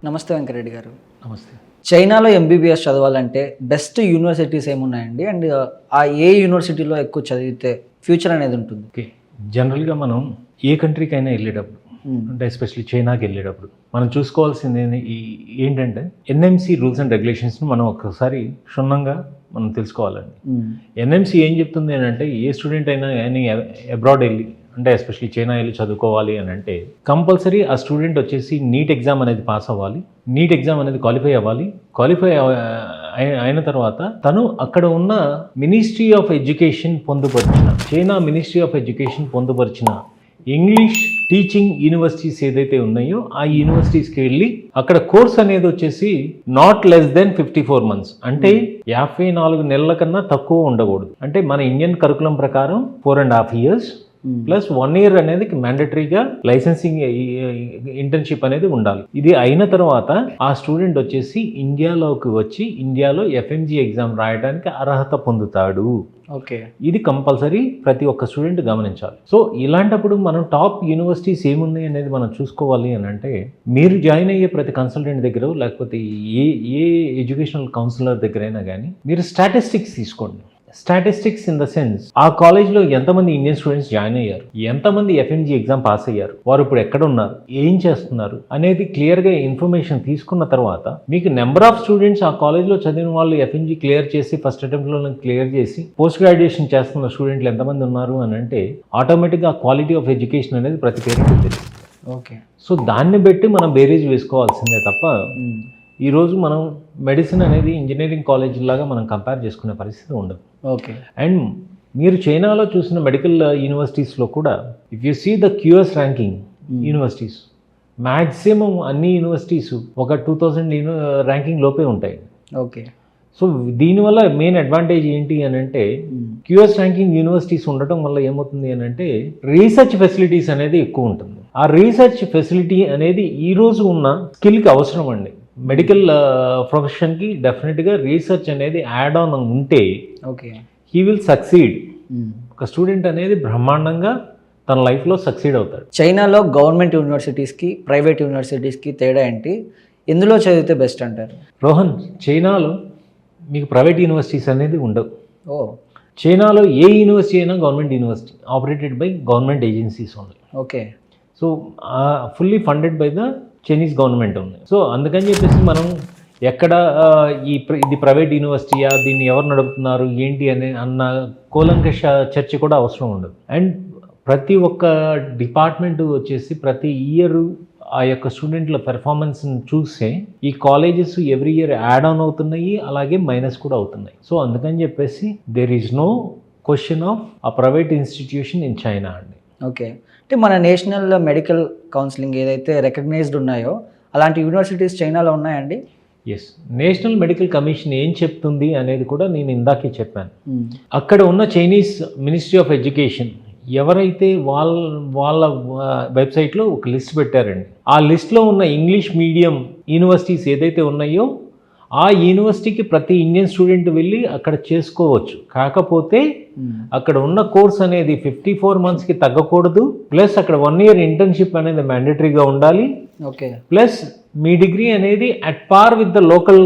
నమస్తే వెంకరెడ్డి గారు. నమస్తే. చైనాలో ఎంబీబీఎస్ చదవాలంటే బెస్ట్ యూనివర్సిటీస్ ఏమున్నాయండి? అండ్ ఆ ఏ యూనివర్సిటీలో ఎక్కువ చదివితే ఫ్యూచర్ అనేది ఉంటుంది? ఓకే, జనరల్గా మనం ఏ కంట్రీకైనా వెళ్ళేటప్పుడు అంటే ఎస్పెషల్లీ చైనాకి వెళ్ళేటప్పుడు మనం చూసుకోవాల్సింది ఏంటంటే ఎన్ఎంసి రూల్స్ అండ్ రెగ్యులేషన్స్ని మనం ఒక్కసారి క్షుణ్ణంగా మనం తెలుసుకోవాలండి. ఎన్ఎంసి ఏం చెప్తుంది అని అంటే ఏ స్టూడెంట్ అయినా కానీ అబ్రాడ్ వెళ్ళి అంటే ఎస్పెషల్లీ చైనా వెళ్ళి చదువుకోవాలి అని అంటే కంపల్సరీ ఆ స్టూడెంట్ వచ్చేసి నీట్ ఎగ్జామ్ అనేది పాస్ అవ్వాలి, నీట్ ఎగ్జామ్ అనేది క్వాలిఫై అవ్వాలి. క్వాలిఫై అయిన తర్వాత తను అక్కడ ఉన్న మినిస్ట్రీ ఆఫ్ ఎడ్యుకేషన్ పొందుపరిచిన చైనా మినిస్ట్రీ ఆఫ్ ఎడ్యుకేషన్ పొందుపరిచిన ఇంగ్లీష్ టీచింగ్ యూనివర్సిటీస్ ఏదైతే ఉన్నాయో ఆ యూనివర్సిటీస్కి వెళ్ళి అక్కడ కోర్స్ అనేది వచ్చేసి నాట్ లెస్ దెన్ 54 months అంటే 54 నెలల కన్నా తక్కువ ఉండకూడదు. అంటే మన ఇండియన్ కరికులం ప్రకారం 4.5 years ప్లస్ 1 year అనేది మ్యాండటరీగా లైసెన్సింగ్ ఇంటర్న్షిప్ అనేది ఉండాలి. ఇది అయిన తర్వాత ఆ స్టూడెంట్ వచ్చేసి ఇండియాలోకి వచ్చి ఇండియాలో ఎఫ్ఎంజీ ఎగ్జామ్ రాయడానికి అర్హత పొందుతాడు. ఓకే, ఇది కంపల్సరీ ప్రతి ఒక్క స్టూడెంట్ గమనించాలి. సో ఇలాంటప్పుడు మనం టాప్ యూనివర్సిటీస్ ఏమున్నాయి అనేది మనం చూసుకోవాలి అని అంటే మీరు జాయిన్ అయ్యే ప్రతి కన్సల్టెంట్ దగ్గర లేకపోతే ఏ ఎడ్యుకేషనల్ కౌన్సిలర్ దగ్గర అయినా కానీ మీరు స్టాటిస్టిక్స్ తీసుకోండి. స్టాటిస్టిక్స్ ఇన్ ద సెన్స్ ఆ కాలేజ్లో ఎంతమంది ఇండియన్ స్టూడెంట్స్ జాయిన్ అయ్యారు, ఎంతమంది ఎఫ్ఎంజీ ఎగ్జామ్ పాస్ అయ్యారు, వారు ఇప్పుడు ఎక్కడ ఉన్నారు, ఏం చేస్తున్నారు అనేది క్లియర్గా ఇన్ఫర్మేషన్ తీసుకున్న తర్వాత మీకు నెంబర్ ఆఫ్ స్టూడెంట్స్ ఆ కాలేజ్లో చదివిన వాళ్ళు ఎఫ్ఎంజీ క్లియర్ చేసి ఫస్ట్ అటెంప్ట్లో క్లియర్ చేసి పోస్ట్ గ్రాడ్యుయేషన్ చేస్తున్న స్టూడెంట్లు ఎంతమంది ఉన్నారు అని అంటే ఆటోమేటిక్గా క్వాలిటీ ఆఫ్ ఎడ్యుకేషన్ అనేది ప్రతి పేరెంట్ తెలుస్తుంది. ఓకే, సో దాన్ని బట్టి మనం బేరీజ్ వేసుకోవాల్సిందే తప్ప ఈరోజు మనం మెడిసిన్ అనేది ఇంజనీరింగ్ కాలేజ్ లాగా మనం కంపేర్ చేసుకునే పరిస్థితి ఉండదు. ఓకే, అండ్ మీరు చైనాలో చూసిన మెడికల్ యూనివర్సిటీస్లో కూడా if you see the QS ranking universities maximum అన్ని యూనివర్సిటీస్ ఒక 2000 ర్యాంకింగ్ లోపే ఉంటాయి. ఓకే, సో దీనివల్ల మెయిన్ అడ్వాంటేజ్ ఏంటి అని అంటే క్యూఎస్ ర్యాంకింగ్ యూనివర్సిటీస్ ఉండటం వల్ల ఏమవుతుంది అని అంటే రీసెర్చ్ ఫెసిలిటీస్ అనేది ఎక్కువ ఉంటుంది. ఆ రీసెర్చ్ ఫెసిలిటీ అనేది ఈరోజు ఉన్న స్కిల్కి అవసరం అండి. మెడికల్ ప్రొఫెషన్కి డెఫినెట్గా రీసెర్చ్ అనేది యాడ్ ఆన్ ఉంటే ఓకే హీ విల్ సక్సీడ్. ఒక స్టూడెంట్ అనేది బ్రహ్మాండంగా తన లైఫ్లో సక్సీడ్ అవుతాడు. చైనాలో గవర్నమెంట్ యూనివర్సిటీస్కి ప్రైవేట్ యూనివర్సిటీస్కి తేడా ఏంటి? ఎందులో చదివితే బెస్ట్ అంటారు? రోహన్, చైనాలో మీకు ప్రైవేట్ యూనివర్సిటీస్ అనేది ఉండవు. ఓ, చైనాలో ఏ యూనివర్సిటీ అయినా government university operated by government agencies ఉన్నాయి. Okay, so fully funded by the Chinese government ఉంది. సో అందుకని చెప్పేసి మనం ఎక్కడ ఇది ప్రైవేట్ యూనివర్సిటీయా, దీన్ని ఎవరు నడుపుతున్నారు ఏంటి అన్న కూలంకష చర్చ కూడా అవసరం ఉండదు. అండ్ ప్రతి ఒక్క డిపార్ట్మెంట్ వచ్చేసి ప్రతి ఇయర్ ఆ యొక్క స్టూడెంట్ల పెర్ఫార్మెన్స్ని చూసే ఈ colleges every year add on అవుతున్నాయి, అలాగే మైనస్ కూడా అవుతున్నాయి. సో అందుకని చెప్పేసి there is no question of uh private institution in China అండి. ఓకే, అంటే మన నేషనల్ మెడికల్ కౌన్సిలింగ్ ఏదైతే రికగ్నైజ్డ్ ఉన్నాయో అలాంటి యూనివర్సిటీస్ చైనాలో ఉన్నాయండి? ఎస్, నేషనల్ మెడికల్ కమిషన్ ఏం చెప్తుంది అనేది కూడా నేను ఇందాకే చెప్పాను. అక్కడ ఉన్న చైనీస్ మినిస్ట్రీ ఆఫ్ ఎడ్యుకేషన్ ఎవరైతే వాళ్ళ వెబ్సైట్లో ఒక లిస్ట్ పెట్టారండి. ఆ లిస్ట్లో ఉన్న ఇంగ్లీష్ మీడియం యూనివర్సిటీస్ ఏదైతే ఉన్నాయో ఆ యూనివర్సిటీకి ప్రతి ఇండియన్ స్టూడెంట్ వెళ్ళి అక్కడ చేసుకోవచ్చు. కాకపోతే అక్కడ ఉన్న కోర్స్ అనేది 54 monthsకి తగ్గకూడదు, ప్లస్ అక్కడ 1 year ఇంటర్న్షిప్ అనేది మ్యాండేటరీగా ఉండాలి. ఓకే, ప్లస్ మీ డిగ్రీ అనేది at par with the local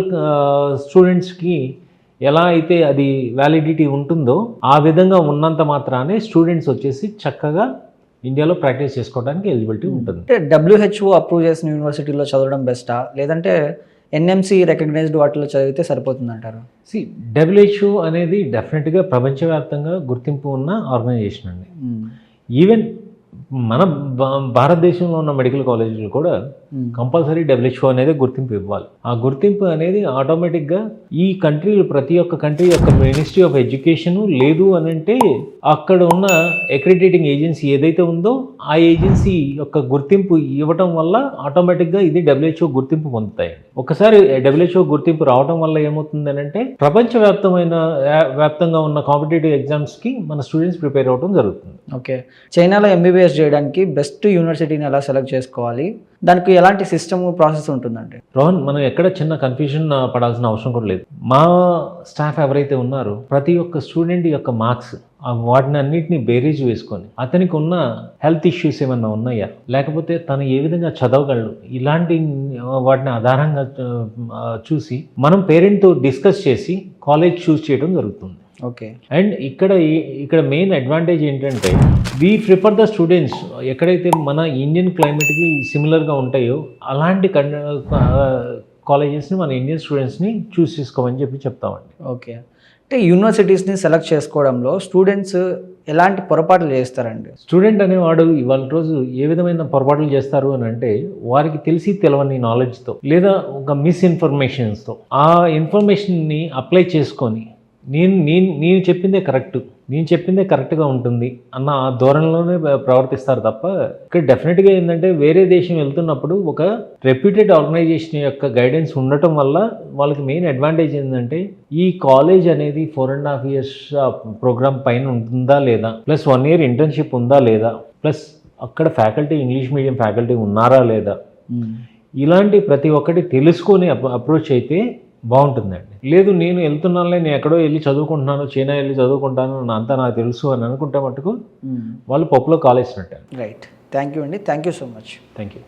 స్టూడెంట్స్కి ఎలా అయితే అది వ్యాలిడిటీ ఉంటుందో ఆ విధంగా ఉన్నంత మాత్రానే స్టూడెంట్స్ వచ్చేసి చక్కగా ఇండియాలో ప్రాక్టీస్ చేసుకోవడానికి ఎలిజిబిలిటీ ఉంటుంది. అంటే WHO అప్రూవ్ చేసిన యూనివర్సిటీలో చదవడం బెస్టా, లేదంటే ఎన్ఎంసి రికగ్నైజ్డ్ వాటిలో చదివితే సరిపోతుంది అంటారు? WHO అనేది డెఫినెట్గా ప్రపంచవ్యాప్తంగా గుర్తింపు ఉన్న ఆర్గనైజేషన్ అండి. ఈవెన్ మన భారతదేశంలో ఉన్న మెడికల్ కాలేజీలు కూడా కంపల్సరీ WHO అనేది గుర్తింపు ఇవ్వాలి. ఆ గుర్తింపు అనేది ఆటోమేటిక్గా ఈ కంట్రీలు ప్రతి ఒక్క కంట్రీ యొక్క మినిస్ట్రీ ఆఫ్ ఎడ్యుకేషన్ లేదు అని అంటే అక్కడ ఉన్న అక్రిడిటేటింగ్ ఏజెన్సీ ఏదైతే ఉందో ఆ ఏజెన్సీ యొక్క గుర్తింపు ఇవ్వటం వల్ల ఆటోమేటిక్గా ఇది WHO గుర్తింపు పొందుతాయి. ఒకసారి WHO గుర్తింపు రావడం వల్ల ఏమవుతుంది అని అంటే వ్యాప్తంగా ఉన్న కాంపిటేటివ్ ఎగ్జామ్స్కి మన స్టూడెంట్స్ ప్రిపేర్ అవ్వడం జరుగుతుంది. ఓకే, చైనాలో ఎంబీబీఎస్ ఇన్వెస్ట్ చేయడానికి బెస్ట్ యూనివర్సిటీని ఎలా సెలెక్ట్ చేసుకోవాలి, దానికి ఎలాంటి సిస్టమ్ ప్రాసెస్ ఉంటుందండి? రోహన్, మనం ఎక్కడ చిన్న కన్ఫ్యూజన్ పడాల్సిన అవసరం కూడా లేదు. మా స్టాఫ్ ఎవరైతే ఉన్నారో ప్రతి ఒక్క స్టూడెంట్ యొక్క మార్క్స్ వాటిని అన్నిటిని బేరీజ్ వేసుకొని అతనికి ఉన్న హెల్త్ ఇష్యూస్ ఏమన్నా ఉన్నాయా, లేకపోతే తను ఏ విధంగా చదవగలడు, ఇలాంటి వాటిని ఆధారంగా చూసి మనం పేరెంట్తో డిస్కస్ చేసి కాలేజ్ చూస్ చేయడం జరుగుతుంది. ఓకే. అండ్ ఇక్కడ మెయిన్ అడ్వాంటేజ్ ఏంటంటే వీ ప్రిఫర్ ద స్టూడెంట్స్ ఎక్కడైతే మన ఇండియన్ క్లైమేట్కి సిమిలర్గా ఉంటాయో అలాంటి కాలేజెస్ని మన ఇండియన్ స్టూడెంట్స్ని చూస్ చేసుకోమని చెప్తామండి. ఓకే. అంటే యూనివర్సిటీస్ని సెలెక్ట్ చేసుకోవడంలో స్టూడెంట్స్ ఎలాంటి పొరపాట్లు చేస్తారండి? స్టూడెంట్ అనేవాడు ఇవాళ రోజు ఏ విధమైన పొరపాట్లు చేస్తారు అని అంటే వారికి తెలిసి తెలవని నాలెడ్జ్తో లేదా ఒక మిస్ఇన్ఫర్మేషన్స్తో ఆ ఇన్ఫర్మేషన్ని అప్లై చేసుకొని నేను చెప్పిందే కరెక్ట్గా ఉంటుంది అన్న ఆ ధోరణిలోనే ప్రవర్తిస్తారు తప్ప ఇక్కడ డెఫినెట్గా ఏంటంటే వేరే దేశం వెళ్తున్నప్పుడు ఒక రెప్యూటెడ్ ఆర్గనైజేషన్ యొక్క గైడెన్స్ ఉండటం వల్ల వాళ్ళకి మెయిన్ అడ్వాంటేజ్ ఏంటంటే ఈ కాలేజ్ అనేది 4.5 years ప్రోగ్రామ్ పైన ఉంటుందా లేదా, ప్లస్ 1 year ఇంటర్న్షిప్ ఉందా లేదా, ప్లస్ అక్కడ ఫ్యాకల్టీ ఇంగ్లీష్ మీడియం ఫ్యాకల్టీ ఉన్నారా లేదా, ఇలాంటి ప్రతి ఒక్కటి తెలుసుకొని అప్రోచ్ అయితే బాగుంటుందండి. లేదు నేను వెళ్తున్నానులే, నేను ఎక్కడో వెళ్ళి చదువుకుంటున్నాను, చైనా వెళ్ళి చదువుకుంటాను, అంతా నాకు తెలుసు అని అనుకుంటే మటుకు వాళ్ళు పప్పులో కాలేసినట్టే. రైట్. థ్యాంక్ యూ అండి. Thank you so much. Thank you.